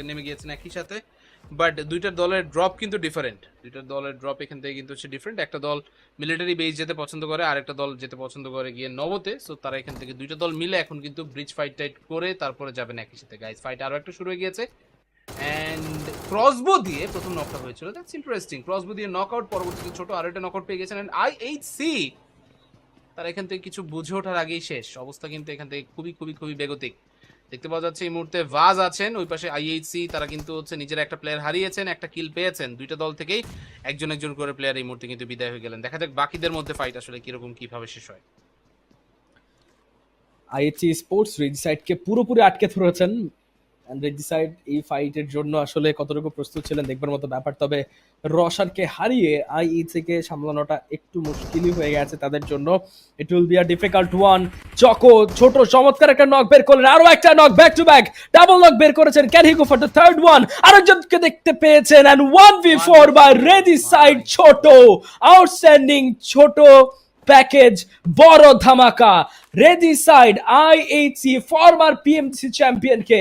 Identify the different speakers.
Speaker 1: নেমে গিয়েছেন একই সাথে, বাট দুইটা দলের ড্রপ কিন্তু ডিফারেন্ট। দুইটা দলের ড্রপ এখান থেকে কিন্তু হচ্ছে ডিফারেন্ট। একটা দল মিলিটারি বেস যেতে পছন্দ করে, আর একটা দল যেতে পছন্দ করে গিয়ে নবতে। সো তারা এখান থেকে দুইটা দল মিলে এখন কিন্তু ব্রিজ ফাইট টাইট করে তারপরে যাবেন একই সাথে। গাইস ফাইট আরো একটা শুরু হয়ে গিয়েছে, অ্যান্ড ক্রসবো দিয়ে প্রথম নকটা হয়েছিল। That's interesting. ক্রসবো দিয়ে নকআউট, পরবর্তীতে ছোট আরো একটা নকআউট পেয়ে গেছেন। IHC তারা এখান থেকে কিছু বুঝে ওঠার আগেই শেষ অবস্থা, কিন্তু এখান থেকে খুবই খুবই খুবই বেগতিক দেখতে পাওয়া যাচ্ছে। এই মুহূর্তে ভাজ আছেন ওই পাশে IHC, তারা কিন্তু হচ্ছে নিজের একটা প্লেয়ার হারিয়েছেন, একটা কিল পেয়েছেন। দুইটা দল থেকেই একজন একজন করে প্লেয়ার এই মুহূর্তে কিন্তু বিদায় হয়ে গেলেন। দেখা যাক বাকিদের মধ্যে ফাইট আসলে কিরকম কিভাবে শেষ হয়।
Speaker 2: আইএচসি স্পোর্টস রেজিসাইডকে পুরোপুরি আটকে ধরেছেন। রেজিসাইড এই ফাইটের জন্য আসলে কতটুকু প্রস্তুত ছিলেন দেখবার মতো ব্যাপার। তবে রশানকে হারিয়ে আইইসি কে সামলানোটা একটু মুশকিলই হয়ে গেছে তাদের জন্য। It will be a difficult one. Choco ছোট চমৎকার একটা নক বের করলেন, আরো একটা knock, back to back double knock বের করেছেন। Can he go for the third one? আরেকজনকে দেখতে পেয়েছেন, এন্ড 1v4 বাই রেজিসাইড। ছোট আউটস্ট্যান্ডিং ছোট প্যাকেজ, বড় ধামাকা। রেজিসাইড IHC ফরমার PMC চ্যাম্পিয়নকে